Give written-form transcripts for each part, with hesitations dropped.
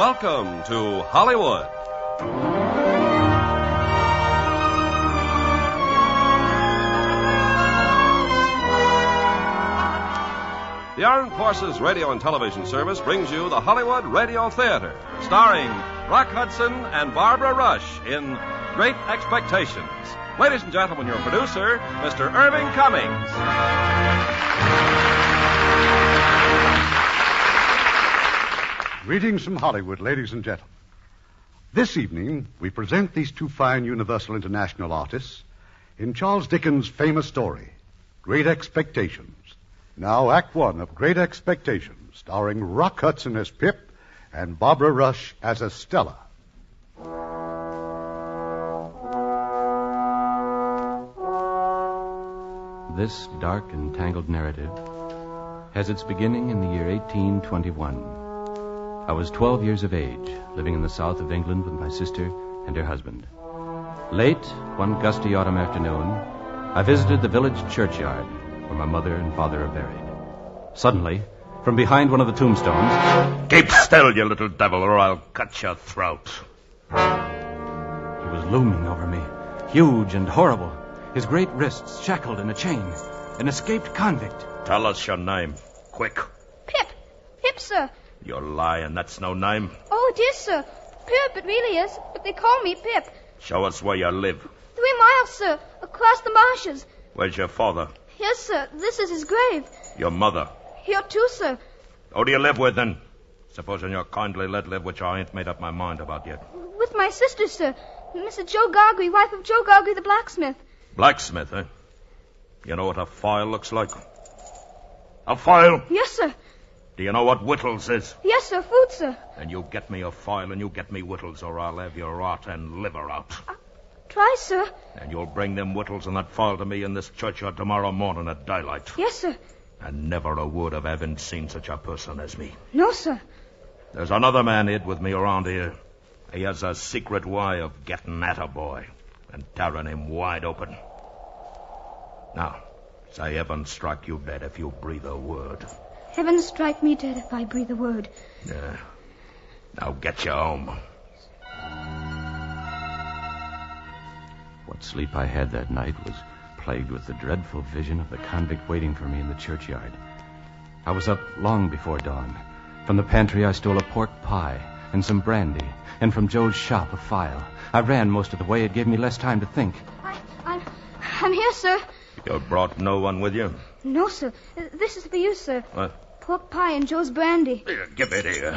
Welcome to Hollywood. The Armed Forces Radio and Television Service brings you the Hollywood Radio Theatre, starring Rock Hudson and Barbara Rush in Great Expectations. Ladies and gentlemen, your producer, Mr. Irving Cummings. Greetings from Hollywood, ladies and gentlemen. This evening, we present these two fine Universal International artists in Charles Dickens' famous story, Great Expectations. Now, Act One of Great Expectations, starring Rock Hudson as Pip and Barbara Rush as Estella. This dark and tangled narrative has its beginning in the year 1821. I was 12 years of age, living in the south of England with my sister and her husband. Late, one gusty autumn afternoon, I visited the village churchyard where my mother and father are buried. Suddenly, from behind one of the tombstones... Keep still, you little devil, or I'll cut your throat. He was looming over me, huge and horrible, his great wrists shackled in a chain, an escaped convict. Tell us your name, quick. Pip, sir. You're lying, that's no name. Oh, it is, sir. Pirrip, it really is, but they call me Pip. Show us where you live. 3 miles, sir, across the marshes. Where's your father? Yes, sir, this is his grave. Your mother? Here, too, sir. Who do you live with, then? Supposing you're kindly let live, which I ain't made up my mind about yet. With my sister, sir. Mrs. Joe Gargery, wife of Joe Gargery, the blacksmith. Blacksmith, eh? You know what a file looks like? A file? Yes, sir. Do you know what whittles is? Yes, sir, food, sir. And you get me a file and you get me whittles, or I'll have your heart and liver out. Try, sir. And you'll bring them whittles and that file to me in this churchyard tomorrow morning at daylight. Yes, sir. And never a word of having seen such a person as me. No, sir. There's another man hid with me around here. He has a secret way of getting at a boy and tearing him wide open. Now, say heaven strike you dead if you breathe a word. Heaven strike me dead if I breathe a word. Yeah. Now get you home. What sleep I had that night was plagued with the dreadful vision of the convict waiting for me in the churchyard. I was up long before dawn. From the pantry I stole a pork pie and some brandy, and from Joe's shop a file. I ran most of the way. It gave me less time to think. I'm here, sir. You brought no one with you? No, sir. This is for you, sir. What? Pork pie and Joe's brandy. Here, give it here.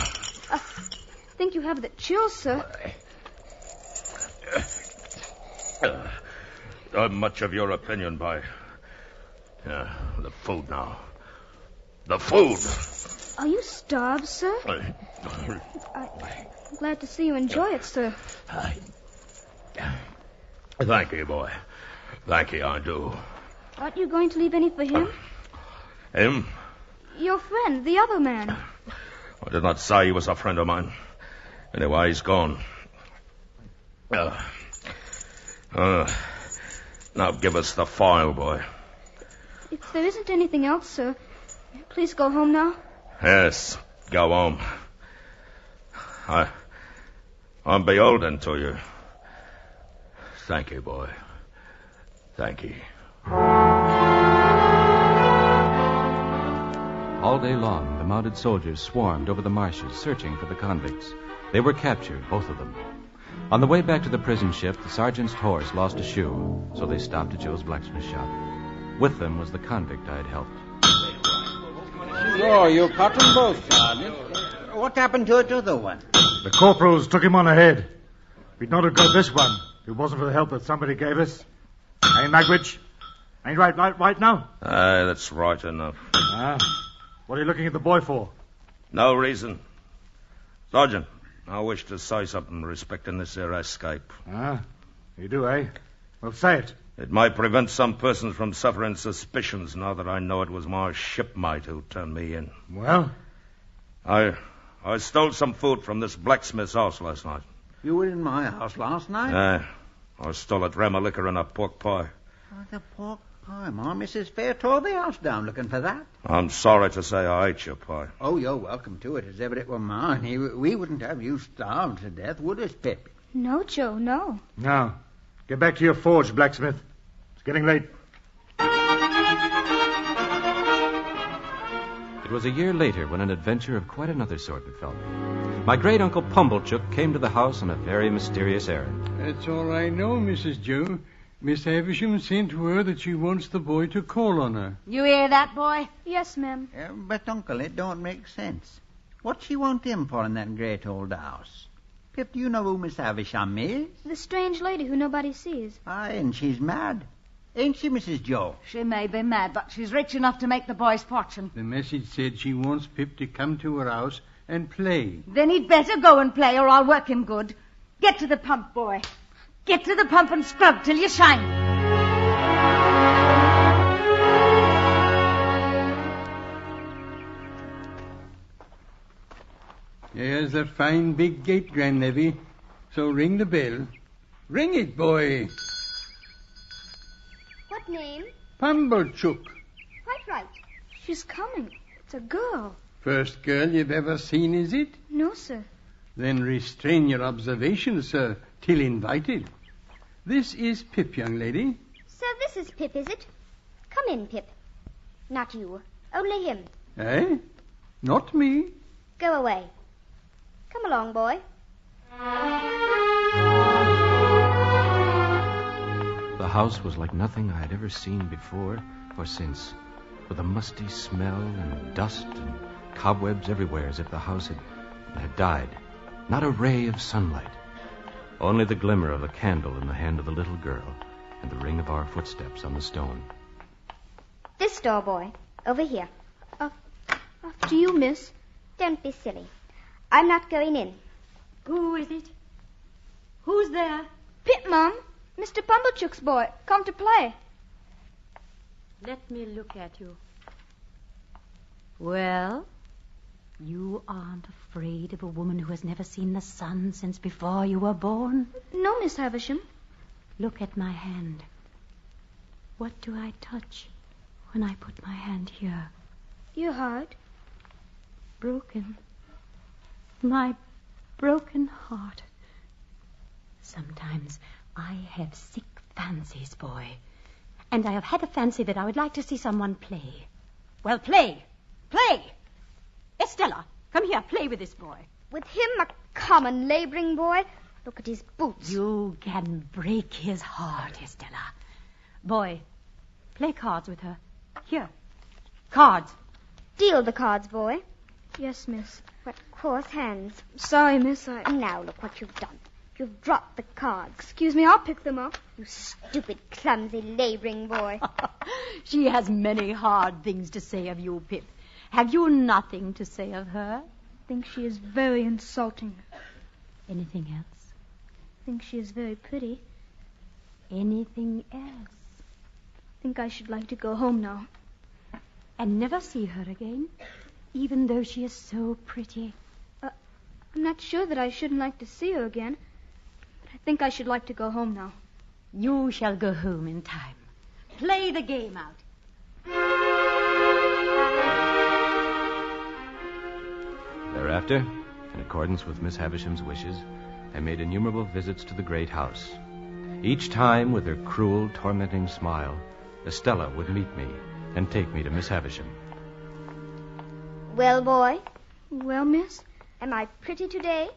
Think you have the chills, sir. I'm much of your opinion, boy. The food now. The food! Are you starved, sir? I'm glad to see you enjoy it, sir. Thank you, boy. Thank you, I do. Aren't you going to leave any for him? Him? Your friend, the other man. I did not say he was a friend of mine. Anyway, he's gone. Now give us the file, boy. If there isn't anything else, sir, please go home now. Yes, go home. I'm beholden to you. Thank you, boy. Thank you. All day long, the mounted soldiers swarmed over the marshes, searching for the convicts. They were captured, both of them. On the way back to the prison ship, the sergeant's horse lost a shoe, so they stopped at Joe's blacksmith shop. With them was the convict I had helped. So, you caught them both, Sergeant. What happened to the other one? The corporals took him on ahead. We'd not have got this one if it wasn't for the help that somebody gave us. Hey, Magwitch? Ain't right now? That's right enough. What are you looking at the boy for? No reason. Sergeant, I wish to say something respecting this here escape. You do, eh? Well, say it. It might prevent some persons from suffering suspicions now that I know it was my shipmate who turned me in. Well? I stole some food from this blacksmith's house last night. You were in my house last night? I stole a dram of liquor and a pork pie. The pork Hi, Ma. Mrs. Fair tore the house down looking for that. I'm sorry to say I ate your pie. Oh, you're welcome to it, as ever it were mine. We wouldn't have you starved to death, would us, Pip? No, Joe, no. Now, get back to your forge, blacksmith. It's getting late. It was a year later when an adventure of quite another sort befell me. My great-uncle Pumblechook came to the house on a very mysterious errand. That's all I know, Mrs. Joe. Miss Havisham sent word that she wants the boy to call on her. You hear that, boy? Yes, ma'am. But, Uncle, it don't make sense. What she want him for in that great old house? Pip, do you know who Miss Havisham is? The strange lady who nobody sees. Aye, and she's mad. Ain't she, Mrs. Joe? She may be mad, but she's rich enough to make the boy's fortune. The message said she wants Pip to come to her house and play. Then he'd better go and play, or I'll work him good. Get to the pump, boy. Get to the pump and scrub till you shine. There's the fine big gate, grandnavy. So ring the bell. Ring it, boy. What name? Pumblechook. Quite right. She's coming. It's a girl. First girl you've ever seen, is it? No, sir. Then restrain your observations, sir, till invited. This is Pip, young lady. So this is Pip, is it? Come in, Pip. Not you. Only him. Eh? Not me. Go away. Come along, boy. The house was like nothing I had ever seen before or since, with a musty smell and dust and cobwebs everywhere, as if the house had died. Not a ray of sunlight. Only the glimmer of a candle in the hand of the little girl and the ring of our footsteps on the stone. This door, boy. Over here. After you, miss. Don't be silly. I'm not going in. Who is it? Who's there? Pip, Mum. Mr. Pumblechook's boy. Come to play. Let me look at you. Well, you aren't afraid of a woman who has never seen the sun since before you were born? No, Miss Havisham. Look at my hand. What do I touch when I put my hand here? Your heart. Broken. My broken heart. Sometimes I have sick fancies, boy. And I have had a fancy that I would like to see someone play. Well, play. Play. Estella, come here, play with this boy. With him, a common labouring boy? Look at his boots. You can break his heart, Estella. Boy, play cards with her. Here. Cards. Deal the cards, boy. Yes, miss. What coarse hands. Sorry, miss. Now look what you've done. You've dropped the cards. Excuse me, I'll pick them up. You stupid, clumsy, labouring boy. She has many hard things to say of you, Pip. Have you nothing to say of her? I think she is very insulting. Anything else? I think she is very pretty. Anything else? I think I should like to go home now. And never see her again, even though she is so pretty. I'm not sure that I shouldn't like to see her again, but I think I should like to go home now. You shall go home in time. Play the game out. Thereafter, in accordance with Miss Havisham's wishes, I made innumerable visits to the great house. Each time, with her cruel, tormenting smile, Estella would meet me and take me to Miss Havisham. Well, boy? Well, miss? Am I pretty today?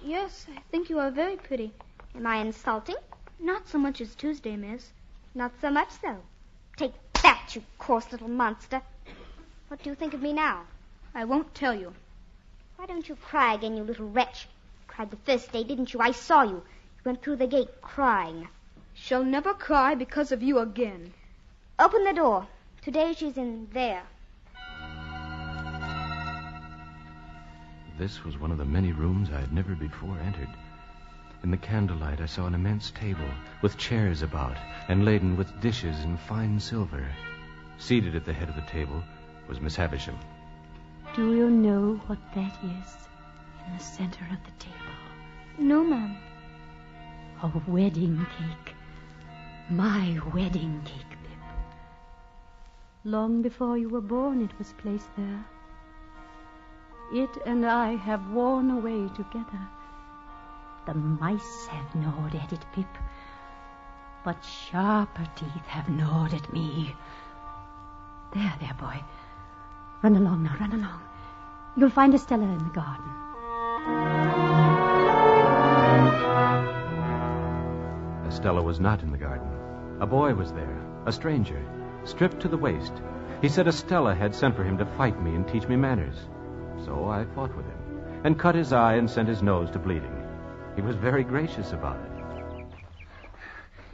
Yes, I think you are very pretty. Am I insulting? Not so much as Tuesday, miss. Not so much so. Take that, you coarse little monster. What do you think of me now? I won't tell you. Why don't you cry again, you little wretch? You cried the first day, didn't you? I saw you. You went through the gate crying. She'll never cry because of you again. Open the door. Today she's in there. This was one of the many rooms I had never before entered. In the candlelight, I saw an immense table with chairs about and laden with dishes in fine silver. Seated at the head of the table was Miss Havisham. Do you know what that is in the center of the table? No, ma'am. A wedding cake. My wedding cake, Pip. Long before you were born, it was placed there. It and I have worn away together. The mice have gnawed at it, Pip, but sharper teeth have gnawed at me. There, boy. Run along now, run along. You'll find Estella in the garden. Estella was not in the garden. A boy was there, a stranger, stripped to the waist. He said Estella had sent for him to fight me and teach me manners. So I fought with him, and cut his eye and sent his nose to bleeding. He was very gracious about it.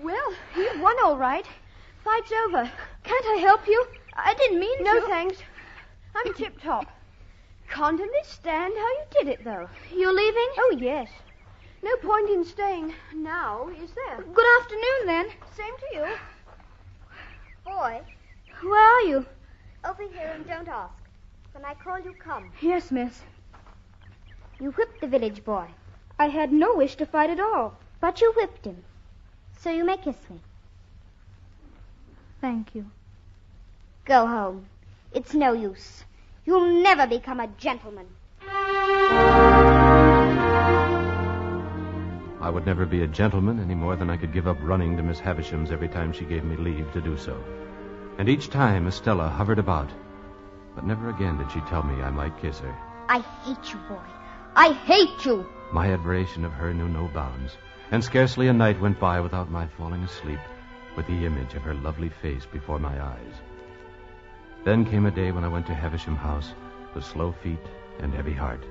Well, you won all right. Fight's over. Can't I help you? I didn't mean to. No, thanks. I'm tip-top. Can't understand how you did it, though. You're leaving? Oh, yes. No point in staying now, is there? Good afternoon, then. Same to you. Boy, Where are you? over here and don't ask. When I call you, come. Yes, miss. You whipped the village boy, I had no wish to fight at all. but you whipped him. So you may kiss me. Thank you. Go home. It's no use. You'll never become a gentleman. I would never be a gentleman any more than I could give up running to Miss Havisham's every time she gave me leave to do so. And each time Estella hovered about. But never again did she tell me I might kiss her. I hate you, boy. I hate you. My admiration of her knew no bounds, and scarcely a night went by without my falling asleep with the image of her lovely face before my eyes. Then came a day when I went to Havisham House with slow feet and heavy heart.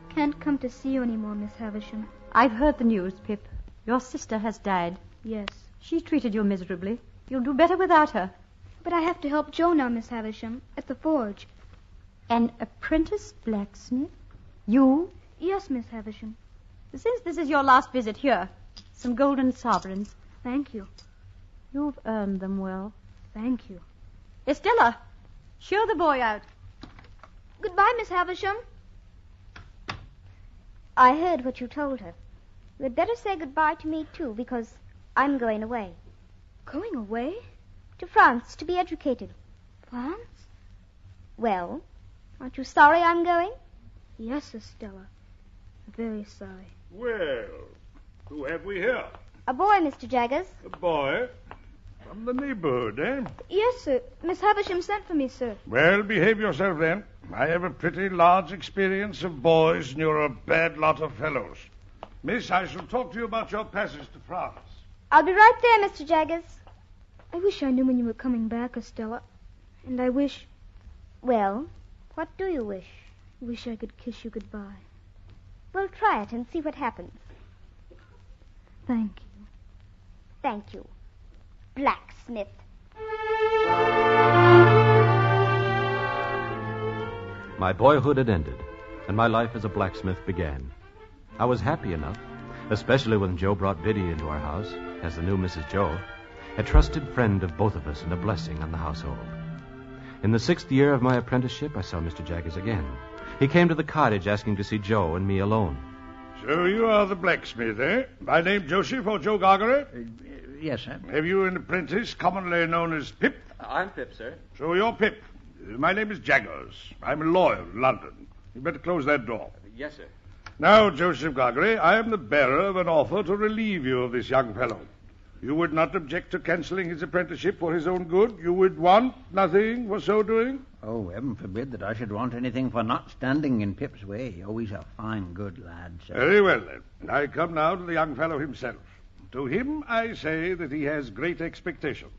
Can't come to see you anymore, Miss Havisham. I've heard the news, Pip. Your sister has died. Yes. She treated you miserably. You'll do better without her. But I have to help Joe now, Miss Havisham, at the forge. An apprentice blacksmith? You? Yes, Miss Havisham. Since this is your last visit, here, some golden sovereigns. Thank you. You've earned them well. Thank you. Estella, show the boy out. Goodbye, Miss Havisham. I heard what you told her. You had better say goodbye to me, too, because I'm going away. Going away? To France, to be educated. France? Well, aren't you sorry I'm going? Yes, Estella. Very sorry. Well, who have we here? A boy, Mr. Jaggers. A boy? From the neighborhood, eh? Yes, sir. Miss Havisham sent for me, sir. Well, behave yourself then. I have a pretty large experience of boys, and you're a bad lot of fellows. Miss, I shall talk to you about your passage to France. I'll be right there, Mr. Jaggers. I wish I knew when you were coming back, Estella. And I wish... Well, what do you wish? I could kiss you goodbye. We'll try it and see what happens. Thank you. Thank you. Blacksmith. My boyhood had ended, and my life as a blacksmith began. I was happy enough, especially when Joe brought Biddy into our house as the new Mrs. Joe, a trusted friend of both of us and a blessing on the household. In the 6th year of my apprenticeship, I saw Mr. Jaggers again. He came to the cottage asking to see Joe and me alone. So you are the blacksmith, eh? By name Joseph or Joe Gargery? Yes, sir. Have you an apprentice commonly known as Pip? I'm Pip, sir. So you're Pip. My name is Jaggers. I'm a lawyer in London. You'd better close that door. Yes, sir. Now, Joseph Gargery, I am the bearer of an offer to relieve you of this young fellow. You would not object to cancelling his apprenticeship for his own good? You would want nothing for so doing? Oh, heaven forbid that I should want anything for not standing in Pip's way. Oh, he's a fine, good lad, sir. Very well, then. I come now to the young fellow himself. To him I say that he has great expectations.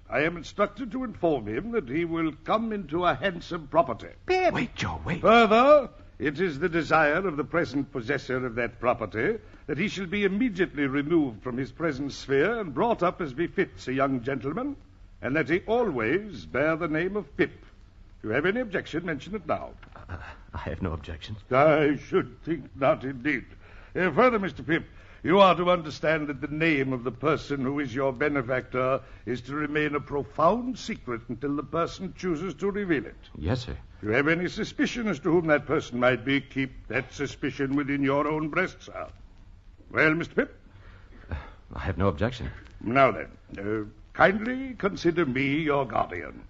I am instructed to inform him that he will come into a handsome property. Pip! Wait, Joe, wait. Further, it is the desire of the present possessor of that property that he shall be immediately removed from his present sphere and brought up as befits a young gentleman, and that he always bear the name of Pip. If you have any objection, mention it now. I have no objections. I should think not, indeed. Further, Mr. Pip, you are to understand that the name of the person who is your benefactor is to remain a profound secret until the person chooses to reveal it. Yes, sir. If you have any suspicion as to whom that person might be, keep that suspicion within your own breast, sir. Well, Mr. Pip? I have no objection. Now then, kindly consider me your guardian.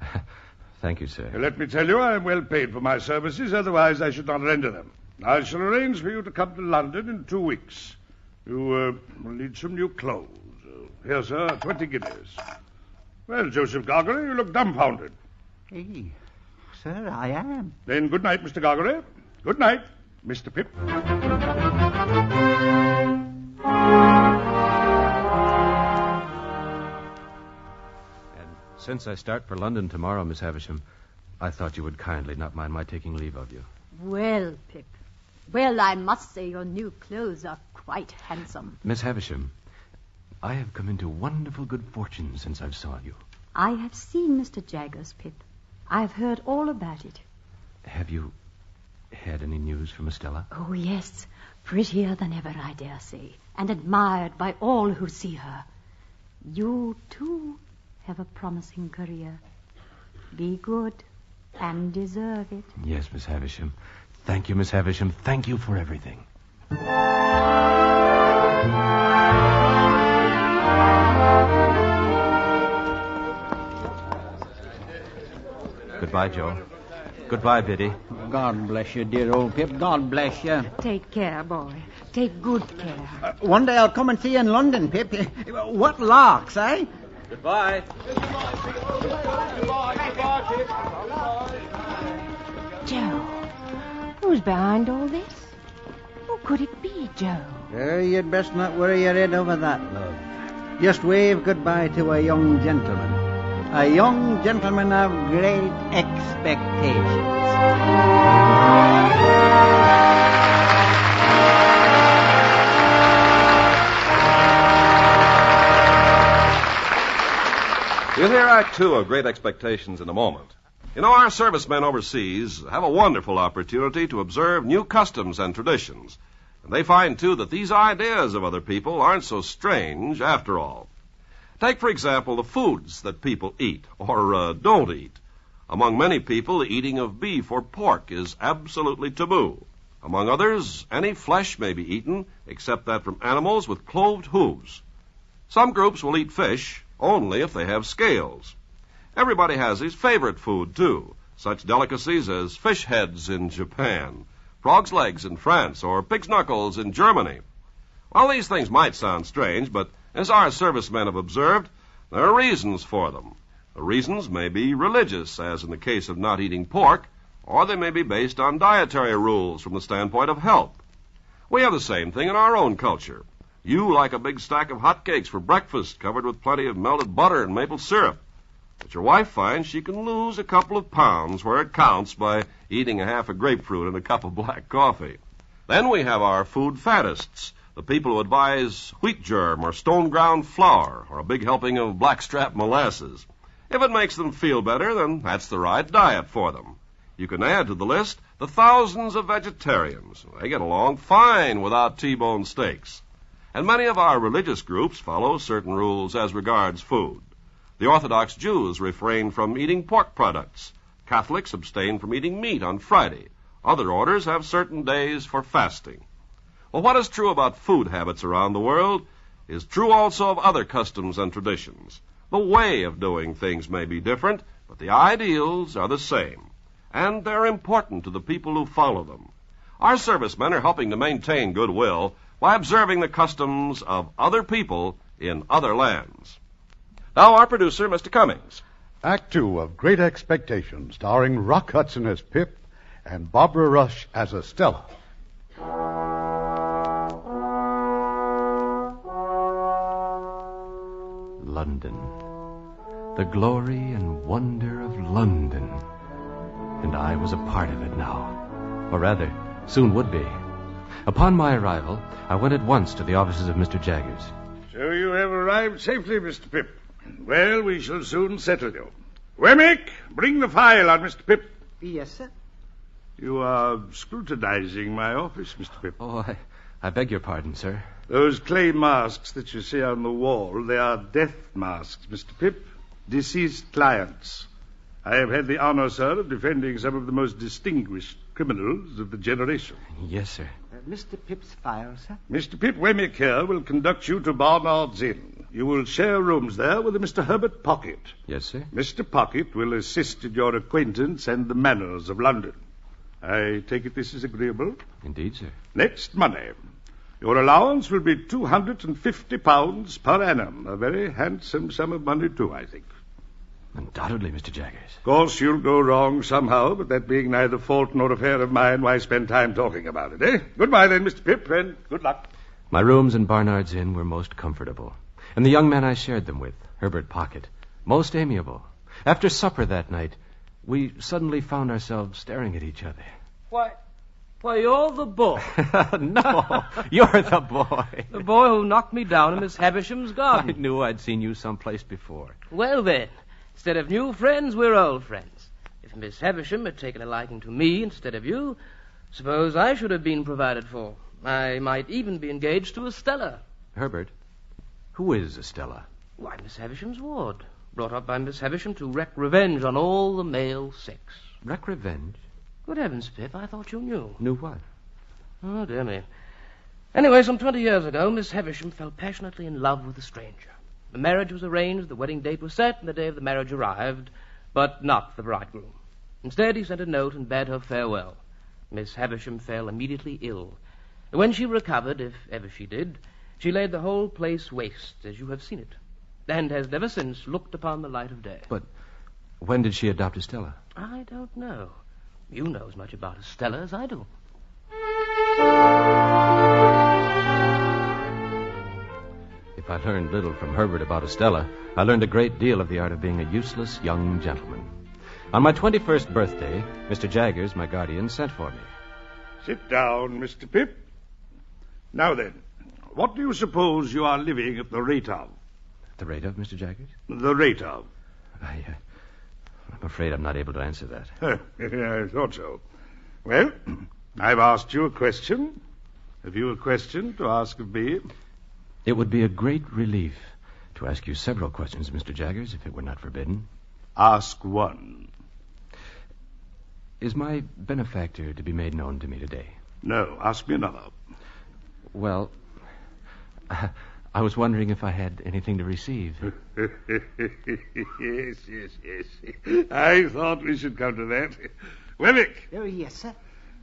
Thank you, sir. Let me tell you, I am well paid for my services, otherwise I should not render them. I shall arrange for you to come to London in 2 weeks. You will need some new clothes. Here, sir, 20 guineas. Well, Joseph Gargery, you look dumbfounded. Hey, sir, I am. Then good night, Mr. Gargery. Good night, Mr. Pip. Since I start for London tomorrow, Miss Havisham, I thought you would kindly not mind my taking leave of you. Well, Pip. Well, I must say your new clothes are quite handsome. Miss Havisham, I have come into wonderful good fortune since I've saw you. I have seen Mr. Jaggers, Pip. I've heard all about it. Have you had any news from Estella? Oh, yes. Prettier than ever, I dare say, and admired by all who see her. You, too, have a promising career. Be good and deserve it. Yes, Miss Havisham. Thank you, Miss Havisham. Thank you for everything. Goodbye, Joe. Goodbye, Biddy. God bless you, dear old Pip. God bless you. Take care, boy. Take good care. One day I'll come and see you in London, Pip. What larks, eh? Goodbye. Joe, who's behind all this? Who could it be, Joe? You'd best not worry your head over that, love. Just wave goodbye to a young gentleman. A young gentleman of great expectations. You'll hear Act Two of Great Expectations in a moment. You know, our servicemen overseas have a wonderful opportunity to observe new customs and traditions. And they find, too, that these ideas of other people aren't so strange after all. Take, for example, the foods that people eat or don't eat. Among many people, the eating of beef or pork is absolutely taboo. Among others, any flesh may be eaten except that from animals with cloved hooves. Some groups will eat fish only if they have scales. Everybody has his favorite food, too, such delicacies as fish heads in Japan, frog's legs in France, or pig's knuckles in Germany. Well, these things might sound strange, but as our servicemen have observed, there are reasons for them. The reasons may be religious, as in the case of not eating pork, or they may be based on dietary rules from the standpoint of health. We have the same thing in our own culture. You like a big stack of hotcakes for breakfast covered with plenty of melted butter and maple syrup. But your wife finds she can lose a couple of pounds where it counts by eating a half a grapefruit and a cup of black coffee. Then we have our food faddists, the people who advise wheat germ or stone ground flour or a big helping of blackstrap molasses. If it makes them feel better, then that's the right diet for them. You can add to the list the thousands of vegetarians. They get along fine without T-bone steaks. And many of our religious groups follow certain rules as regards food. The Orthodox Jews refrain from eating pork products. Catholics abstain from eating meat on Friday. Other orders have certain days for fasting. Well, what is true about food habits around the world is true also of other customs and traditions. The way of doing things may be different, but the ideals are the same. And they're important to the people who follow them. Our servicemen are helping to maintain goodwill by observing the customs of other people in other lands. Now, our producer, Mr. Cummings. Act Two of Great Expectations, starring Rock Hudson as Pip and Barbara Rush as Estella. London. The glory and wonder of London. And I was a part of it now. Or rather, soon would be. Upon my arrival, I went at once to the offices of Mr. Jaggers. So you have arrived safely, Mr. Pip. Well, we shall soon settle you. Wemmick, bring the file on Mr. Pip. Yes, sir. You are scrutinizing my office, Mr. Pip. Oh, I beg your pardon, sir. Those clay masks that you see on the wall, they are death masks, Mr. Pip. Deceased clients. I have had the honor, sir, of defending some of the most distinguished criminals of the generation. Yes, sir. Mr. Pip's file, sir? Mr. Pip Wemmick here will conduct you to Barnard's Inn. You will share rooms there with a Mr. Herbert Pocket. Yes, sir. Mr. Pocket will assist in your acquaintance and the manners of London. I take it this is agreeable? Indeed, sir. Next money. Your allowance will be £250 per annum. A very handsome sum of money, too, I think. Undoubtedly, Mr. Jaggers. Of course, you'll go wrong somehow, but that being neither fault nor affair of mine, why spend time talking about it, eh? Goodbye, then, Mr. Pip, and good luck. My rooms in Barnard's Inn were most comfortable, and the young man I shared them with, Herbert Pocket, most amiable. After supper that night, we suddenly found ourselves staring at each other. Why, you're the boy. No, you're the boy. The boy who knocked me down in Miss Havisham's garden. I knew I'd seen you someplace before. Well, then, instead of new friends, we're old friends. If Miss Havisham had taken a liking to me instead of you, suppose I should have been provided for. I might even be engaged to Estella. Herbert, who is Estella? Why, Miss Havisham's ward. Brought up by Miss Havisham to wreak revenge on all the male sex. Wreak revenge? Good heavens, Pip, I thought you knew. Knew what? Oh, dear me. Anyway, some 20 years ago, Miss Havisham fell passionately in love with a stranger. The marriage was arranged, the wedding date was set, and the day of the marriage arrived, but not the bridegroom. Instead, he sent a note and bade her farewell. Miss Havisham fell immediately ill. When she recovered, if ever she did, she laid the whole place waste, as you have seen it, and has never since looked upon the light of day. But when did she adopt Estella? I don't know. You know as much about Estella as I do. If I learned little from Herbert about Estella, I learned a great deal of the art of being a useless young gentleman. On my 21st birthday, Mr. Jaggers, my guardian, sent for me. Sit down, Mr. Pip. Now then, what do you suppose you are living at the rate of? The rate of, Mr. Jaggers? The rate of. I'm afraid I'm not able to answer that. I thought so. Well, I've asked you a question. Have you a question to ask of me? It would be a great relief to ask you several questions, Mr. Jaggers, if it were not forbidden. Ask one. Is my benefactor to be made known to me today? No, ask me another. Well, I was wondering if I had anything to receive. Yes. I thought we should come to that. Wemmick. Oh, yes, sir.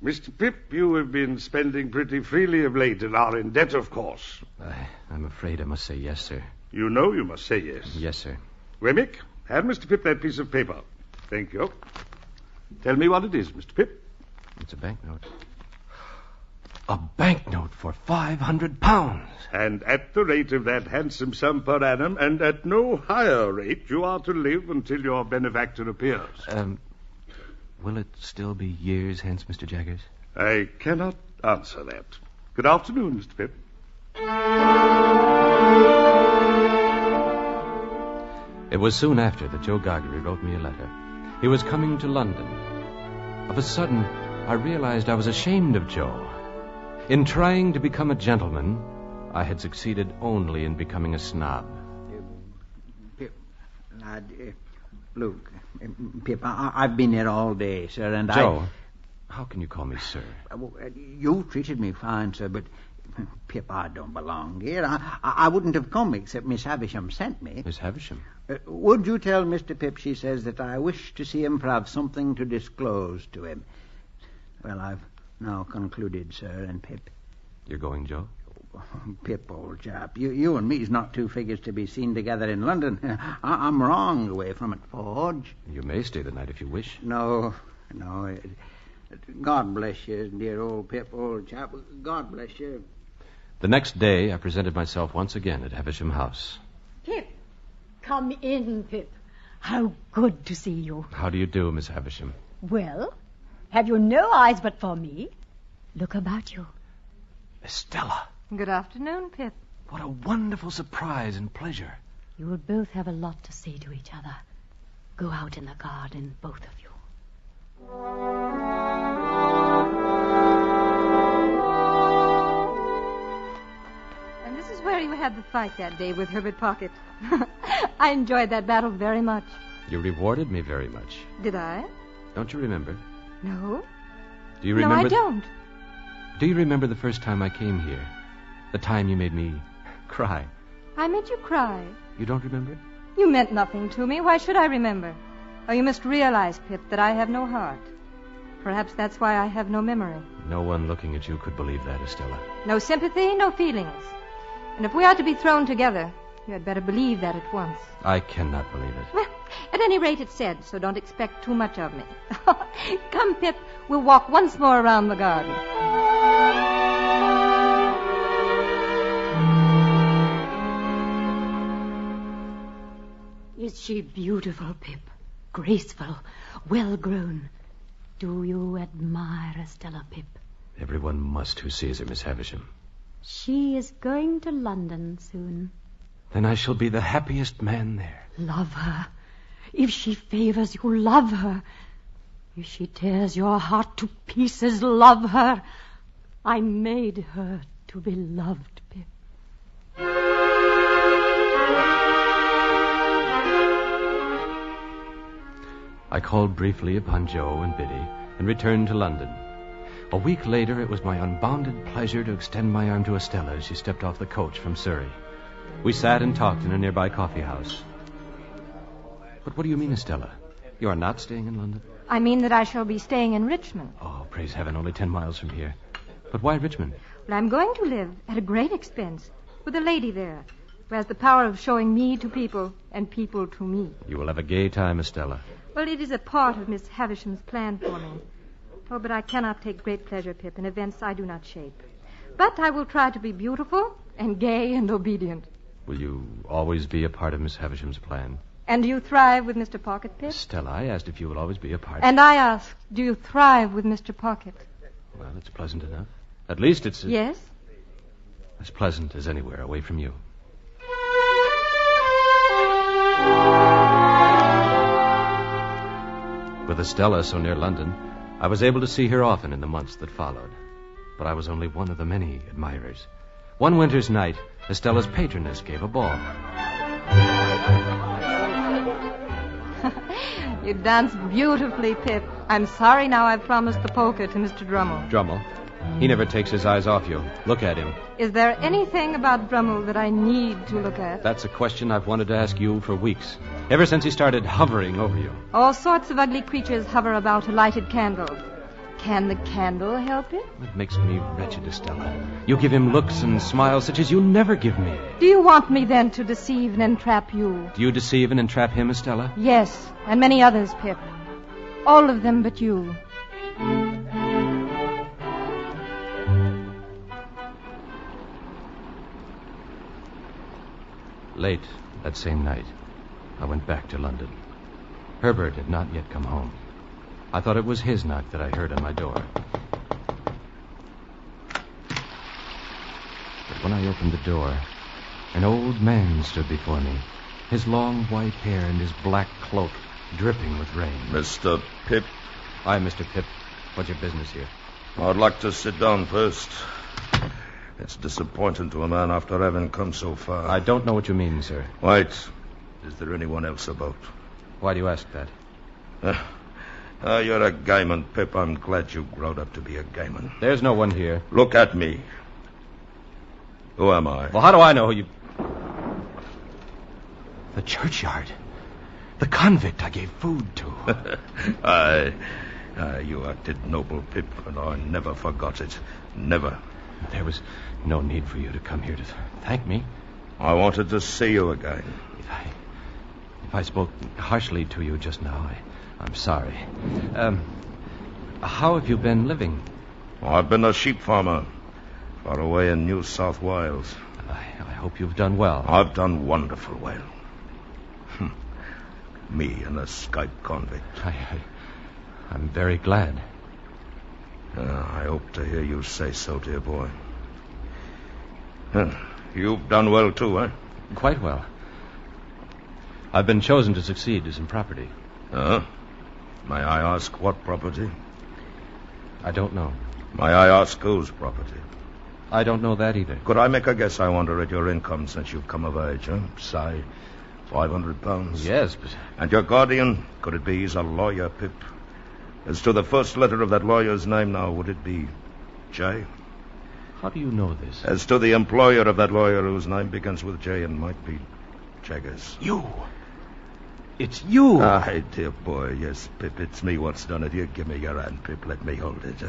Mr. Pip, you have been spending pretty freely of late and are in debt, of course. I'm afraid I must say yes, sir. You know you must say yes. Yes, sir. Wemmick, hand Mr. Pip that piece of paper. Thank you. Tell me what it is, Mr. Pip. It's a banknote. A banknote for £500. And at the rate of that handsome sum per annum, and at no higher rate, you are to live until your benefactor appears. Will it still be years hence, Mr. Jaggers? I cannot answer that. Good afternoon, Mr. Pip. It was soon after that Joe Gargery wrote me a letter. He was coming to London. Of a sudden, I realized I was ashamed of Joe. In trying to become a gentleman, I had succeeded only in becoming a snob. Pip, lad, look, Pip, I've been here all day, sir, and Joe, how can you call me sir? You treated me fine, sir, but Pip, I don't belong here. I wouldn't have come except Miss Havisham sent me. Miss Havisham? Would you tell Mr. Pip, she says, that I wish to see him for I have something to disclose to him. Well, I've now concluded, sir, and Pip. You're going, Joe? Pip, old chap, you and me's not two figures to be seen together in London. I'm wrong away from it, Forge. You may stay the night if you wish. No. God bless you, dear old Pip, old chap. God bless you. The next day, I presented myself once again at Havisham House. Pip, come in, Pip. How good to see you. How do you do, Miss Havisham? Well, have you no eyes but for me? Look about you. Estella. Good afternoon, Pip. What a wonderful surprise and pleasure. You will both have a lot to say to each other. Go out in the garden, both of you. And this is where you had the fight that day with Herbert Pocket. I enjoyed that battle very much. You rewarded me very much. Did I? Don't you remember? No. Do you remember? No, I don't. Do you remember the first time I came here? The time you made me cry. I made you cry. You don't remember? You meant nothing to me. Why should I remember? Oh, you must realize, Pip, that I have no heart. Perhaps that's why I have no memory. No one looking at you could believe that, Estella. No sympathy, no feelings. And if we are to be thrown together, you had better believe that at once. I cannot believe it. Well, at any rate, it's said, so don't expect too much of me. Come, Pip, we'll walk once more around the garden. Is she beautiful, Pip? Graceful, well-grown? Do you admire Estella, Pip? Everyone must who sees her, Miss Havisham. She is going to London soon. Then I shall be the happiest man there. Love her. If she favors you, love her. If she tears your heart to pieces, love her. I made her to be loved, Pip. I called briefly upon Joe and Biddy and returned to London. A week later, it was my unbounded pleasure to extend my arm to Estella as she stepped off the coach from Surrey. We sat and talked in a nearby coffee house. But what do you mean, Estella? You are not staying in London? I mean that I shall be staying in Richmond. Oh, praise heaven, only 10 miles from here. But why Richmond? Well, I'm going to live at a great expense with a lady there who has the power of showing me to people and people to me. You will have a gay time, Estella. Well, it is a part of Miss Havisham's plan for me. Oh, but I cannot take great pleasure, Pip, in events I do not shape. But I will try to be beautiful and gay and obedient. Will you always be a part of Miss Havisham's plan? And do you thrive with Mr. Pocket, Pip? Stella, I asked if you will always be a part. And I asked, do you thrive with Mr. Pocket? Well, it's pleasant enough. At least it's... Yes? As pleasant as anywhere away from you. With Estella so near London, I was able to see her often in the months that followed. But I was only one of the many admirers. One winter's night, Estella's patroness gave a ball. You danced beautifully, Pip. I'm sorry now I've promised the polka to Mr. Drummel. Drummel? He never takes his eyes off you. Look at him. Is there anything about Drummel that I need to look at? That's a question I've wanted to ask you for weeks. Ever since he started hovering over you. All sorts of ugly creatures hover about a lighted candle. Can the candle help it? It makes me wretched, Estella. You give him looks and smiles such as you never give me. Do you want me then to deceive and entrap you? Do you deceive and entrap him, Estella? Yes, and many others, Pip. All of them but you. Late that same night, I went back to London. Herbert had not yet come home. I thought it was his knock that I heard on my door. But when I opened the door, an old man stood before me, his long white hair and his black cloak dripping with rain. Mr. Pip? Aye, Mr. Pip. What's your business here? I'd like to sit down first. It's disappointing to a man after having come so far. I don't know what you mean, sir. Wait. Is there anyone else about? Why do you ask that? You're a gayman, Pip. I'm glad you growed up to be a gayman. There's no one here. Look at me. Who am I? Well, how do I know who you... The churchyard. The convict I gave food to. You acted noble, Pip, and I never forgot it. Never. There was no need for you to come here to thank me. I wanted to see you again. If I spoke harshly to you just now, I'm sorry. How have you been living? I've been a sheep farmer, far away in New South Wales. I hope you've done well. I've done wonderful well. Me, an escaped convict. I'm very glad. I hope to hear you say so, dear boy. You've done well, too, eh? Quite well. I've been chosen to succeed to some property. May I ask what property? I don't know. May I ask whose property? I don't know that either. Could I make a guess, I wonder, at your income since you've come of age, Say, £500? Yes, but... And your guardian, could it be he's a lawyer, Pip? As to the first letter of that lawyer's name now, would it be J? How do you know this? As to the employer of that lawyer whose name begins with J and might be Jaggers. You. It's you. Aye, dear boy. Yes, Pip, it's me what's done it. You give me your hand, Pip. Let me hold it.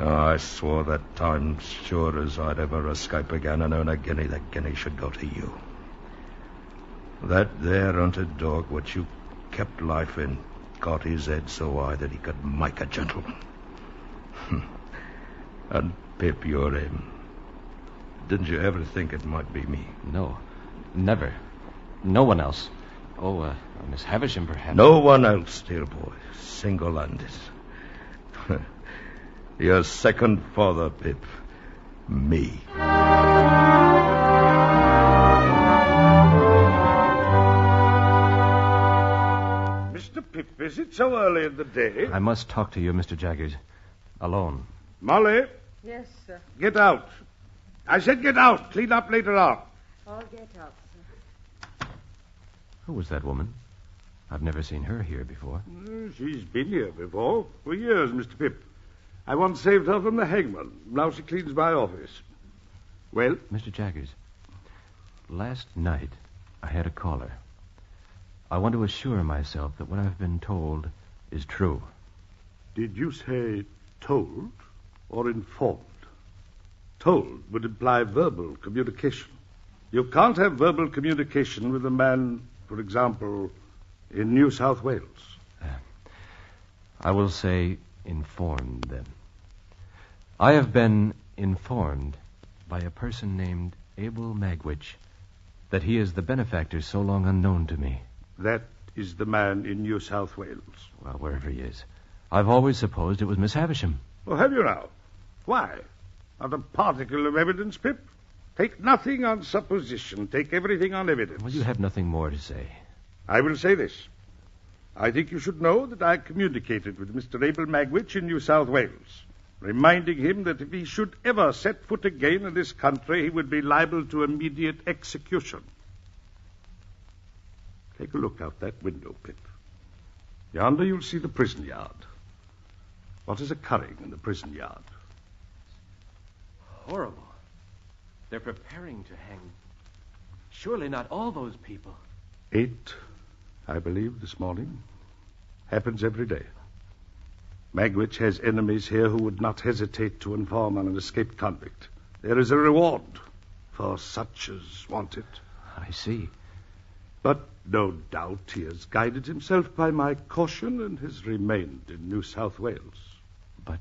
I swore that time, sure as I'd ever escape again and earn a guinea, that guinea should go to you. That there hunted dog, what you kept life in, got his head so high that he could make a gentleman. And Pip, you're him. Didn't you ever think it might be me? No, never. No one else. Oh, Miss Havisham, perhaps. No one else, dear boy. Single-handed. Your second father, Pip. Me. Mr. Pip, is it so early in the day? I must talk to you, Mr. Jaggers. Alone. Molly? Yes, sir. Get out. I said get out. Clean up later on. I'll get out, sir. Who was that woman? I've never seen her here before. She's been here before. For years, Mr. Pip. I once saved her from the hangman. Now she cleans my office. Well? Mr. Jaggers, last night I had a caller. I want to assure myself that what I've been told is true. Did you say told or informed? Told would imply verbal communication. You can't have verbal communication with a man, for example, in New South Wales. I will say informed, then. I have been informed by a person named Abel Magwitch that he is the benefactor so long unknown to me. That is the man in New South Wales. Well, wherever he is. I've always supposed it was Miss Havisham. Well, have you now? Why? Not a particle of evidence, Pip. Take nothing on supposition. Take everything on evidence. Well, you have nothing more to say. I will say this. I think you should know that I communicated with Mr. Abel Magwitch in New South Wales, reminding him that if he should ever set foot again in this country, he would be liable to immediate execution. Take a look out that window, Pip. Yonder you'll see the prison yard. What is occurring in the prison yard? Horrible. They're preparing to hang. Surely not all those people. 8, I believe, this morning. Happens every day. Magwitch has enemies here who would not hesitate to inform on an escaped convict. There is a reward for such as want it. I see. But no doubt he has guided himself by my caution and has remained in New South Wales. But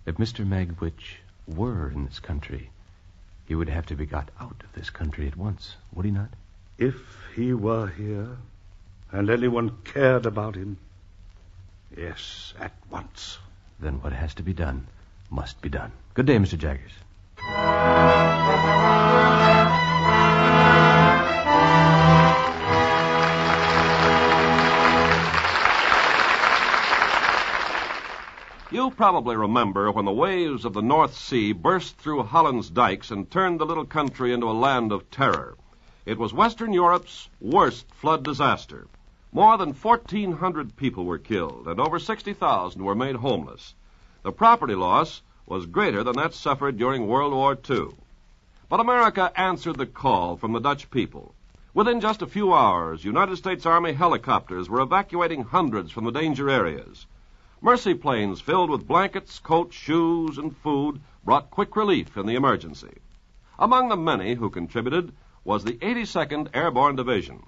if Mr. Magwitch were in this country, he would have to be got out of this country at once, would he not? If he were here, and anyone cared about him, yes, at once. Then what has to be done must be done. Good day, Mr. Jaggers. You probably remember when the waves of the North Sea burst through Holland's dikes and turned the little country into a land of terror. It was Western Europe's worst flood disaster. More than 1,400 people were killed, and over 60,000 were made homeless. The property loss was greater than that suffered during World War II. But America answered the call from the Dutch people. Within just a few hours, United States Army helicopters were evacuating hundreds from the danger areas. Mercy planes filled with blankets, coats, shoes, and food brought quick relief in the emergency. Among the many who contributed was the 82nd Airborne Division.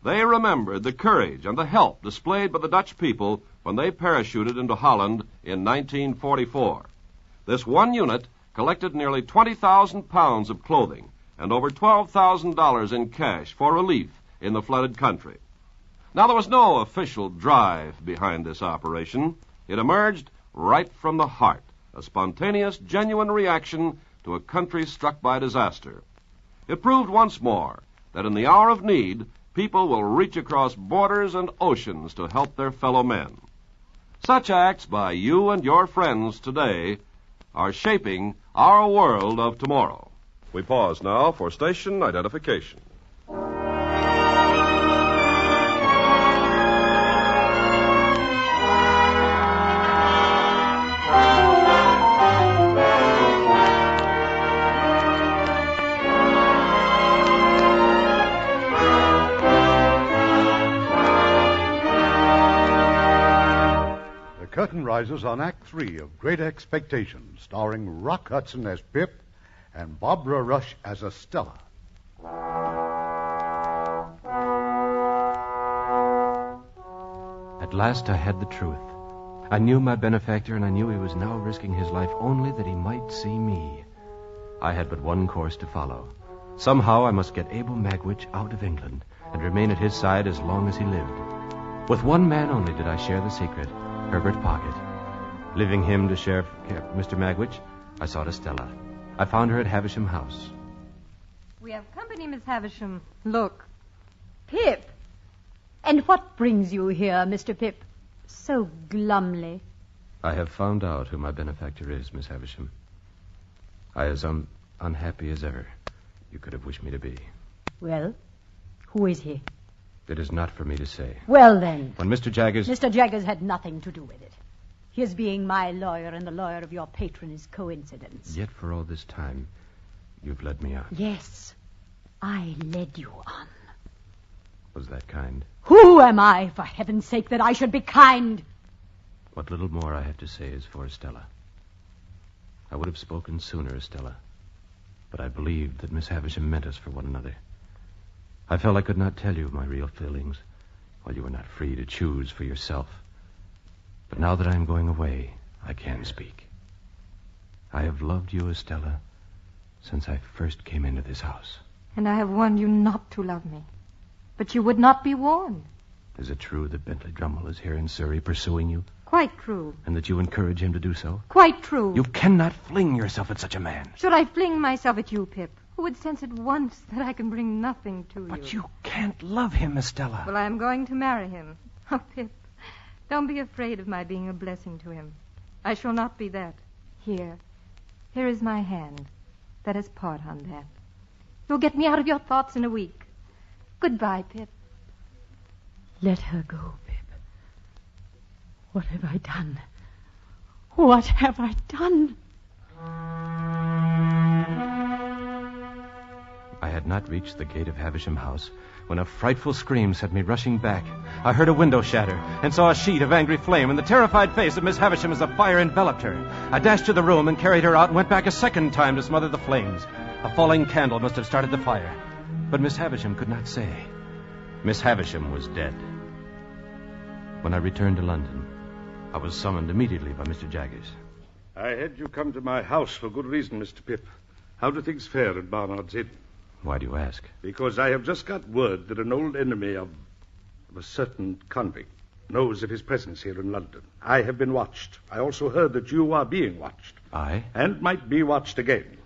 They remembered the courage and the help displayed by the Dutch people when they parachuted into Holland in 1944. This one unit collected nearly 20,000 pounds of clothing and over $12,000 in cash for relief in the flooded country. Now, there was no official drive behind this operation. It emerged right from the heart, a spontaneous, genuine reaction to a country struck by disaster. It proved once more that in the hour of need, people will reach across borders and oceans to help their fellow men. Such acts by you and your friends today are shaping our world of tomorrow. We pause now for station identification. curtain rises on Act 3 of Great Expectations, starring Rock Hudson as Pip and Barbara Rush as Estella. At last I had the truth. I knew my benefactor, and I knew he was now risking his life only that he might see me. I had but one course to follow. Somehow I must get Abel Magwitch out of England and remain at his side as long as he lived. With one man only did I share the secret, Herbert Pocket. Leaving him to share Mr. Magwitch, I sought Estella. I found her at Havisham House. We have company, Miss Havisham. Look. Pip! And what brings you here, Mr. Pip, so glumly? I have found out who my benefactor is, Miss Havisham. I am as unhappy as ever you could have wished me to be. Well, who is he? It is not for me to say. Well, then. When Mr. Jaggers... Mr. Jaggers had nothing to do with it. His being my lawyer and the lawyer of your patron is coincidence. Yet for all this time, you've led me on. Yes, I led you on. Was that kind? Who am I, for heaven's sake, that I should be kind? What little more I have to say is for Estella. I would have spoken sooner, Estella, but I believed that Miss Havisham meant us for one another. I felt I could not tell you my real feelings while you were not free to choose for yourself. But now that I am going away, I can speak. I have loved you, Estella, since I first came into this house. And I have warned you not to love me. But you would not be warned. Is it true that Bentley Drummle is here in Surrey pursuing you? Quite true. And that you encourage him to do so? Quite true. You cannot fling yourself at such a man. Should I fling myself at you, Pip, who would sense at once that I can bring nothing to you? But you can't love him, Estella. Well, I am going to marry him. Oh, Pip, don't be afraid of my being a blessing to him. I shall not be that. Here is my hand. Let us part on that. You'll get me out of your thoughts in a week. Goodbye, Pip. Let her go, Pip. What have I done? What have I done? I had not reached the gate of Havisham House when a frightful scream sent me rushing back. I heard a window shatter and saw a sheet of angry flame, and the terrified face of Miss Havisham as the fire enveloped her. I dashed to the room and carried her out and went back a second time to smother the flames. A falling candle must have started the fire. But Miss Havisham could not say. Miss Havisham was dead. When I returned to London, I was summoned immediately by Mr. Jaggers. I had you come to my house for good reason, Mr. Pip. How do things fare at Barnard's Inn? Why do you ask? Because I have just got word that an old enemy of a certain convict knows of his presence here in London. I have been watched. I also heard that you are being watched. I? And might be watched again.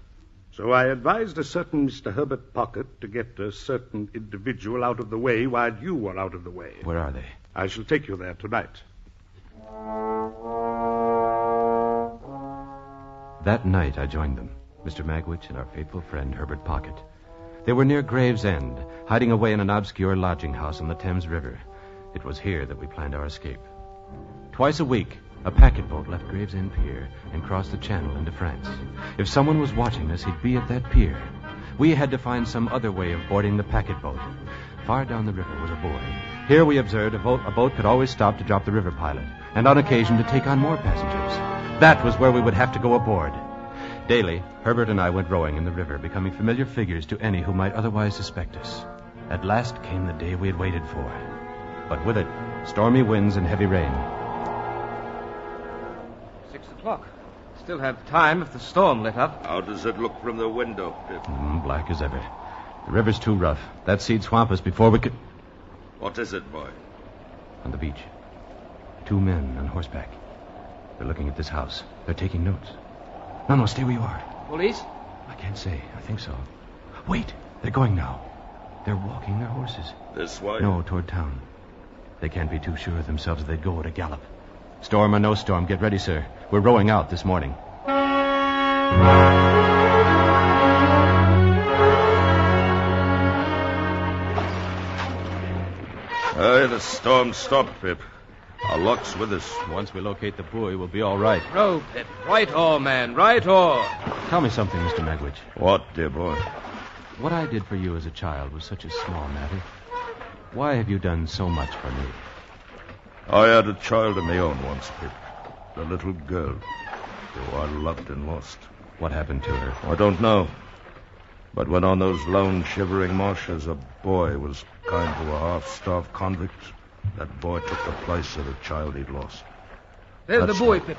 So I advised a certain Mr. Herbert Pocket to get a certain individual out of the way while you were out of the way. Where are they? I shall take you there tonight. That night I joined them, Mr. Magwitch and our faithful friend Herbert Pocket. They were near Gravesend, hiding away in an obscure lodging house on the Thames River. It was here that we planned our escape. Twice a week, a packet boat left Gravesend Pier and crossed the channel into France. If someone was watching us, he'd be at that pier. We had to find some other way of boarding the packet boat. Far down the river was a buoy. Here we observed a boat could always stop to drop the river pilot, and on occasion to take on more passengers. That was where we would have to go aboard. Daily, Herbert and I went rowing in the river, becoming familiar figures to any who might otherwise suspect us. At last came the day we had waited for. But with it, stormy winds and heavy rain. 6 o'clock. Still have time if the storm let up. How does it look from the window, Pip? Black as ever. The river's too rough. That sea'd swamp us before we could... What is it, boy? On the beach. 2 men on horseback. They're looking at this house. They're taking notes. No, stay where you are. Police? I can't say. I think so. Wait. They're going now. They're walking their horses. This way? No, toward town. They can't be too sure of themselves if they'd go at a gallop. Storm or no storm, get ready, sir. We're rowing out this morning. Aye, the storm stopped, Pip. Our luck's with us. Once we locate the buoy, we'll be all right. Row, Pip. Right oar, man. Right oar. Tell me something, Mr. Magwitch. What, dear boy? What I did for you as a child was such a small matter. Why have you done so much for me? I had a child of my own once, Pip. The little girl who I loved and lost. What happened to her? I don't know. But when on those lone, shivering marshes a boy was kind to a half-starved convict, that boy took the place of the child he'd lost. There's the buoy, Pip.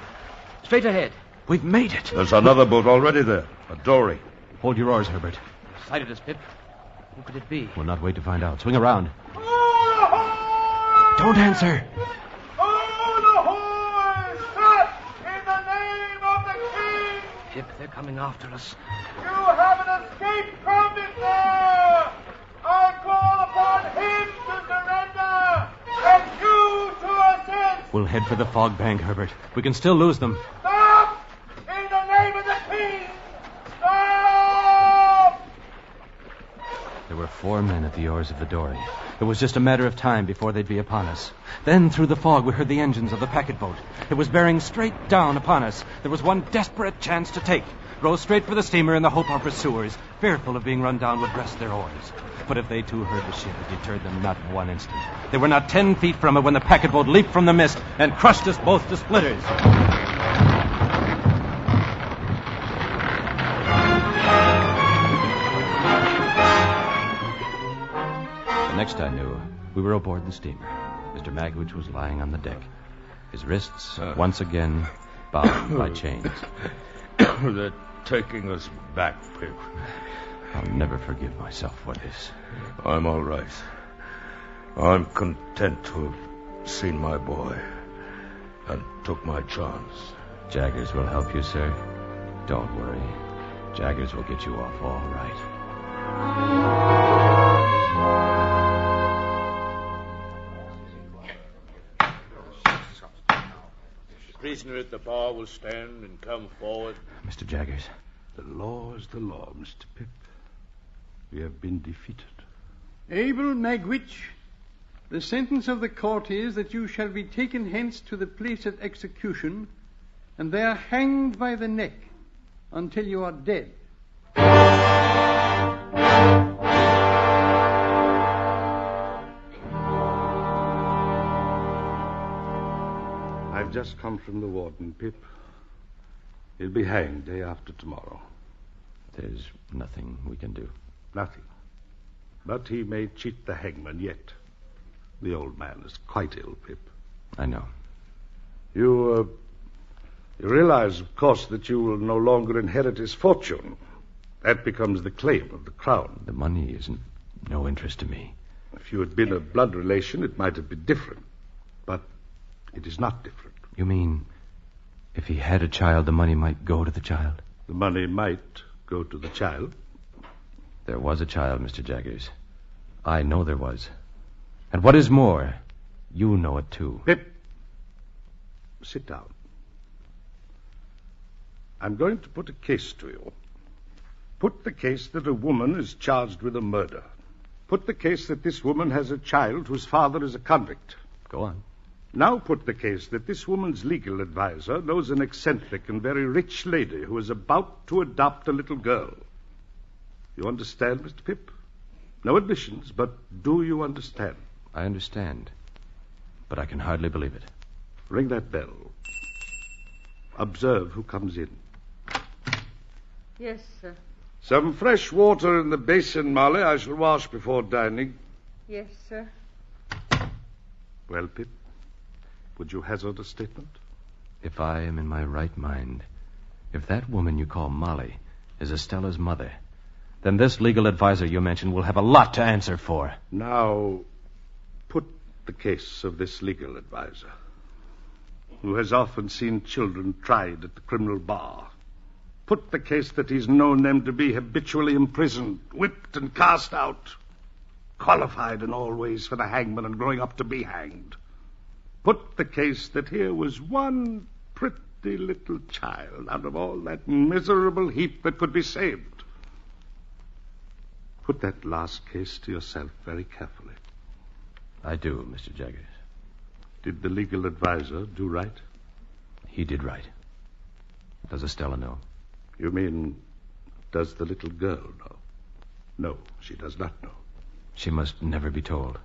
Straight ahead. We've made it. There's another boat already there. A dory. Hold your oars, Herbert. Sighted us, Pip. Who could it be? We'll not wait to find out. Swing around. Don't answer. Pip, they're coming after us. You have an escaped convict there! I call upon him to surrender, and you to assist! We'll head for the fog bank, Herbert. We can still lose them. Stop! In the name of the king! Stop! There were 4 men at the oars of the dory. It was just a matter of time before they'd be upon us. Then, through the fog, we heard the engines of the packet boat. It was bearing straight down upon us. There was one desperate chance to take. Row straight for the steamer in the hope our pursuers, fearful of being run down, would rest their oars. But if they too heard the ship, it deterred them not 1 instant. They were not 10 feet from it when the packet boat leaped from the mist and crushed us both to splitters. The next I knew, we were aboard the steamer. Mr. Magwitch was lying on the deck, his wrists once again bound by chains. They're taking us back, Pip. I'll never forgive myself for this. I'm all right. I'm content to have seen my boy and took my chance. Jaggers will help you, sir. Don't worry. Jaggers will get you off all right. The prisoner at the bar will stand and come forward. Mr. Jaggers. The law is the law, Mr. Pip. We have been defeated. Abel Magwitch, the sentence of the court is that you shall be taken hence to the place of execution, and there hanged by the neck until you are dead. I've just come from the warden, Pip. He'll be hanged day after tomorrow. There's nothing we can do. Nothing. But he may cheat the hangman yet. The old man is quite ill, Pip. I know. You realize, of course, that you will no longer inherit his fortune. That becomes the claim of the crown. The money isn't no interest to me. If you had been a blood relation, it might have been different. But it is not different. You mean if he had a child, the money might go to the child? The money might go to the child. There was a child, Mr. Jaggers. I know there was. And what is more, you know it too. Pip, sit down. I'm going to put a case to you. Put the case that a woman is charged with a murder. Put the case that this woman has a child whose father is a convict. Go on. Now put the case that this woman's legal advisor knows an eccentric and very rich lady who is about to adopt a little girl. You understand, Mr. Pip? No admissions, but do you understand? I understand, but I can hardly believe it. Ring that bell. Observe who comes in. Yes, sir. Some fresh water in the basin, Molly. I shall wash before dining. Yes, sir. Well, Pip, would you hazard a statement? If I am in my right mind, if that woman you call Molly is Estella's mother, then this legal advisor you mentioned will have a lot to answer for. Now, put the case of this legal advisor, who has often seen children tried at the criminal bar. Put the case that he's known them to be habitually imprisoned, whipped and cast out, qualified in all ways for the hangman and growing up to be hanged. Put the case that here was one pretty little child out of all that miserable heap that could be saved. Put that last case to yourself very carefully. I do, Mr. Jaggers. Did the legal advisor do right? He did right. Does Estella know? You mean, does the little girl know? No, she does not know. She must never be told.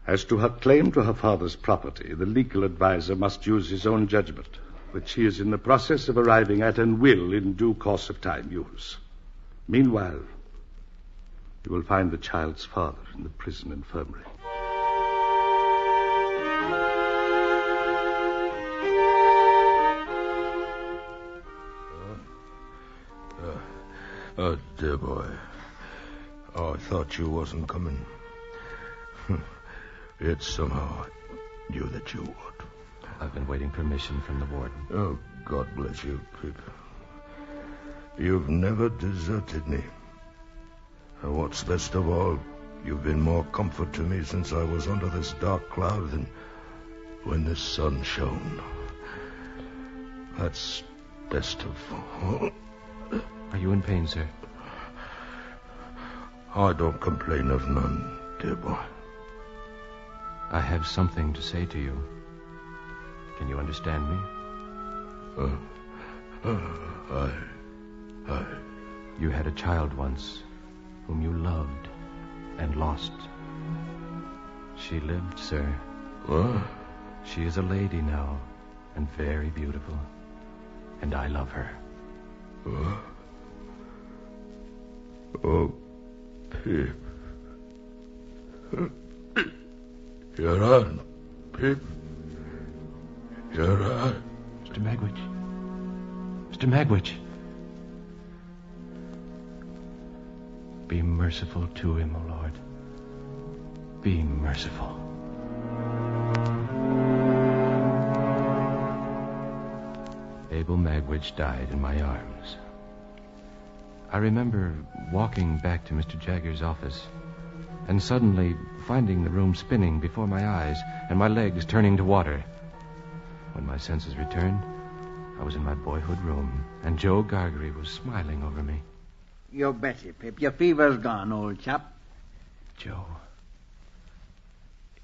As to her claim to her father's property, the legal advisor must use his own judgment. which he is in the process of arriving at and will, in due course of time, use. Meanwhile, you will find the child's father in the prison infirmary. Oh, dear boy. Oh, I thought you wasn't coming. Yet somehow I knew that you would. I've been waiting permission from the warden. Oh, God bless you, Pip. You've never deserted me. And what's best of all, you've been more comfort to me since I was under this dark cloud than when the sun shone. That's best of all. Are you in pain, sir? I don't complain of none, dear boy. I have something to say to you. Can you understand me? You had a child once whom you loved and lost. She lived, sir. What? She is a lady now and very beautiful. And I love her. What? Oh, Pip. You're on, Pip. You're on. Mr. Magwitch. Mr. Magwitch. Be merciful to him, O Lord. Be merciful. Abel Magwitch died in my arms. I remember walking back to Mr. Jagger's office and suddenly finding the room spinning before my eyes and my legs turning to water. When my senses returned, I was in my boyhood room, and Joe Gargery was smiling over me. You betcha, Pip. Your fever's gone, old chap. Joe.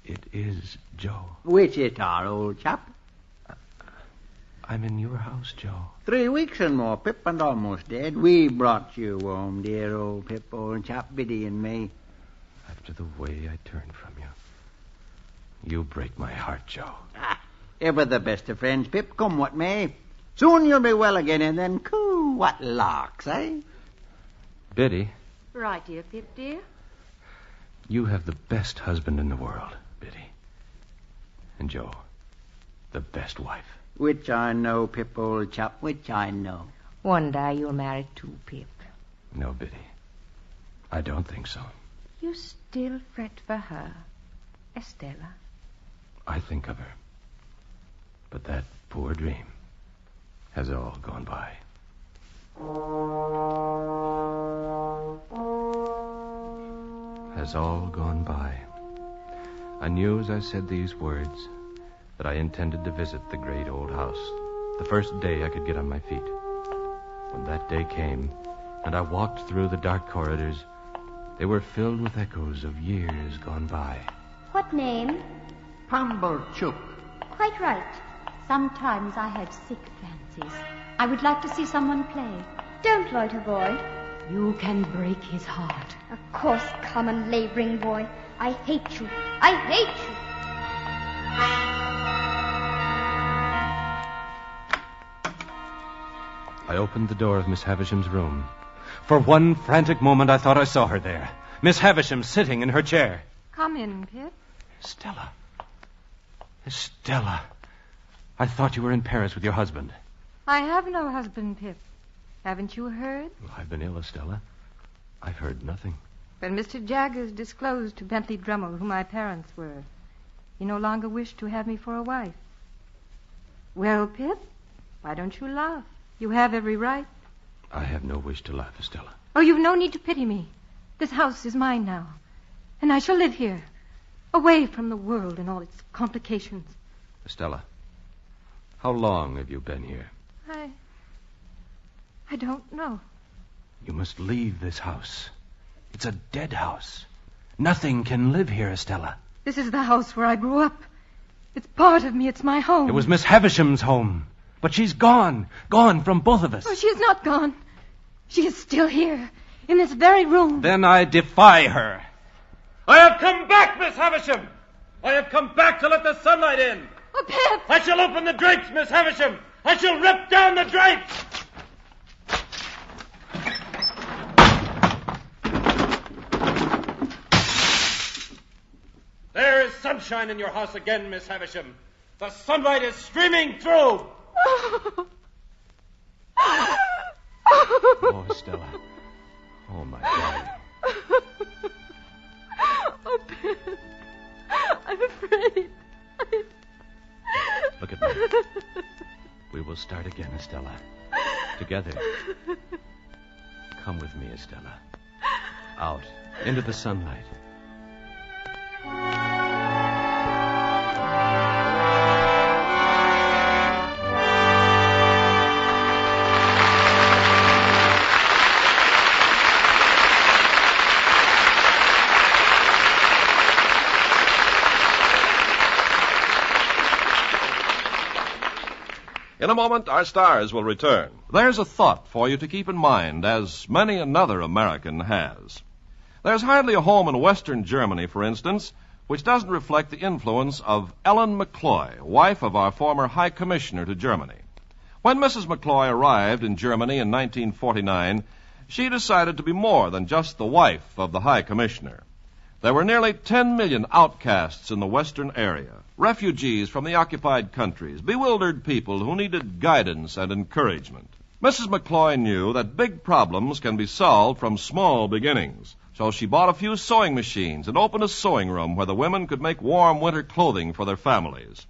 It is Joe. Which it are, old chap? I'm in your house, Joe. 3 weeks and more, Pip, and almost dead. We brought you home, dear old Pip, old chap, Biddy and me. After the way I turned from you. You break my heart, Joe. Ever the best of friends, Pip, come what may. Soon you'll be well again, and then, coo, what larks, eh? Biddy. Right, dear Pip, dear. You have the best husband in the world, Biddy. And Joe, the best wife. Which I know, Pip, old chap, which I know. One day you'll marry too, Pip. No, Biddy. I don't think so. You still fret for her, Estella. I think of her. But that poor dream has all gone by. Has all gone by. I knew as I said these words that I intended to visit the great old house the first day I could get on my feet. When that day came, and I walked through the dark corridors, they were filled with echoes of years gone by. What name? Pumblechook. Quite right. Sometimes I have sick fancies. I would like to see someone play. Don't loiter, boy. You can break his heart. A coarse, common, laboring boy. I hate you. I hate you. I opened the door of Miss Havisham's room. For one frantic moment, I thought I saw her there. Miss Havisham sitting in her chair. Come in, Pip. Estella. Estella. I thought you were in Paris with your husband. I have no husband, Pip. Haven't you heard? Well, I've been ill, Estella. I've heard nothing. When Mr. Jaggers disclosed to Bentley Drummel who my parents were, he no longer wished to have me for a wife. Well, Pip, why don't you laugh? You have every right. I have no wish to laugh, Estella. Oh, you've no need to pity me. This house is mine now, and I shall live here, away from the world and all its complications. Estella, how long have you been here? I don't know. You must leave this house. It's a dead house. Nothing can live here, Estella. This is the house where I grew up. It's part of me. It's my home. It was Miss Havisham's home. But she's gone. Gone from both of us. Oh, she is not gone. She is still here, in this very room. Then I defy her. I have come back, Miss Havisham. I have come back to let the sunlight in. Oh, Pip! I shall open the drapes, Miss Havisham. I shall rip down the drapes! There is sunshine in your house again, Miss Havisham. The sunlight is streaming through. Oh, Stella. Oh, my God. Oh, Pip. I'm afraid. Look at me. We will start again, Estella. Together. Come with me, Estella. Out, into the sunlight. In a moment, our stars will return. There's a thought for you to keep in mind, as many another American has. There's hardly a home in Western Germany, for instance, which doesn't reflect the influence of Ellen McCloy, wife of our former High Commissioner to Germany. When Mrs. McCloy arrived in Germany in 1949, she decided to be more than just the wife of the High Commissioner. There were nearly 10 million outcasts in the western area, refugees from the occupied countries, bewildered people who needed guidance and encouragement. Mrs. McCloy knew that big problems can be solved from small beginnings, so she bought a few sewing machines and opened a sewing room where the women could make warm winter clothing for their families.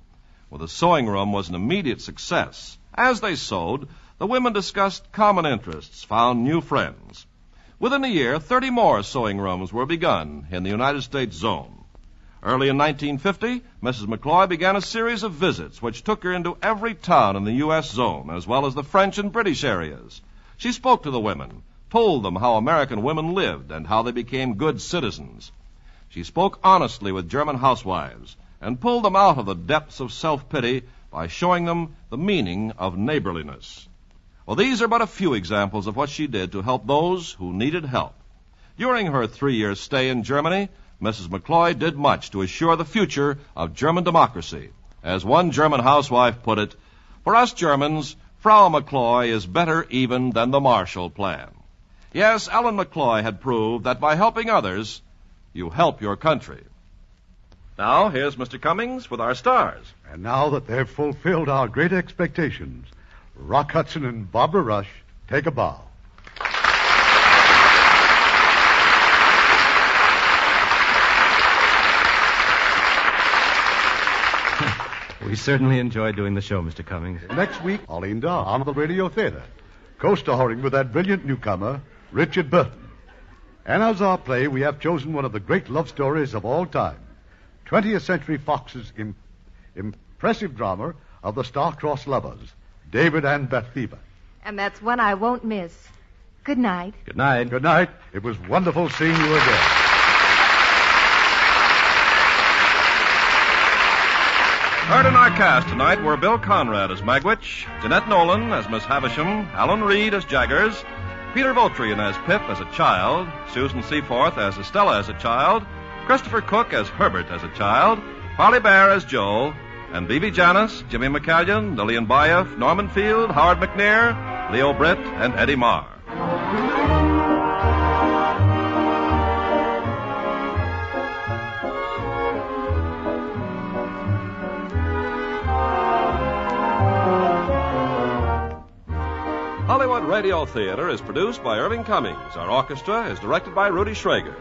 Well, the sewing room was an immediate success. As they sewed, the women discussed common interests, found new friends. Within a year, 30 more sewing rooms were begun in the United States zone. Early in 1950, Mrs. McCloy began a series of visits which took her into every town in the U.S. zone, as well as the French and British areas. She spoke to the women, told them how American women lived and how they became good citizens. She spoke honestly with German housewives and pulled them out of the depths of self-pity by showing them the meaning of neighborliness. Well, these are but a few examples of what she did to help those who needed help. During her 3-year stay in Germany, Mrs. McCloy did much to assure the future of German democracy. As one German housewife put it, for us Germans, Frau McCloy is better even than the Marshall Plan. Yes, Ellen McCloy had proved that by helping others, you help your country. Now, here's Mr. Cummings with our stars. And now that they've fulfilled our great expectations, Rock Hudson and Barbara Rush take a bow. We certainly enjoyed doing the show, Mr. Cummings. Next week, Arlene Dahl on the Radio Theatre, co-starring with that brilliant newcomer, Richard Burton. And as our play, we have chosen one of the great love stories of all time, 20th Century Fox's impressive drama of the star-crossed lovers, David and Bathsheba. And that's one I won't miss. Good night. Good night. Good night. It was wonderful seeing you again. Heard in our cast tonight were Bill Conrad as Magwitch, Jeanette Nolan as Miss Havisham, Alan Reed as Jaggers, Peter Voltrian as Pip as a child, Susan Seaforth as Estella as a child, Christopher Cook as Herbert as a child, Parley Bear as Joel, and Bibi Janis, Jimmy McCallion, Lillian Bayef, Norman Field, Howard McNair, Leo Britt, and Eddie Marr. Hollywood Radio Theatre is produced by Irving Cummings. Our orchestra is directed by Rudy Schrager.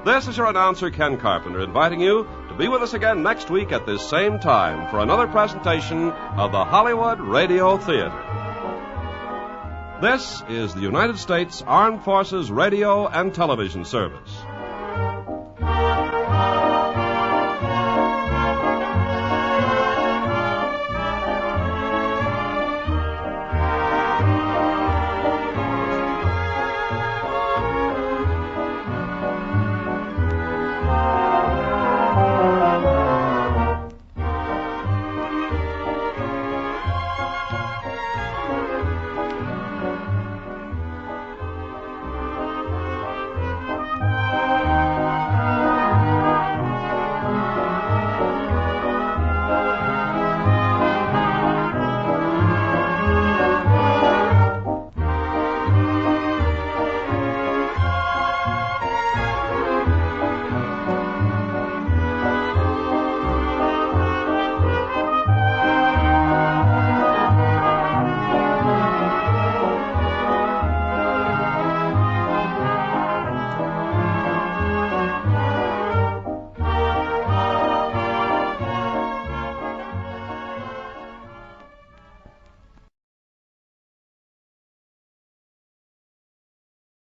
This is your announcer, Ken Carpenter, inviting you to be with us again next week at this same time for another presentation of the Hollywood Radio Theatre. This is the United States Armed Forces Radio and Television Service.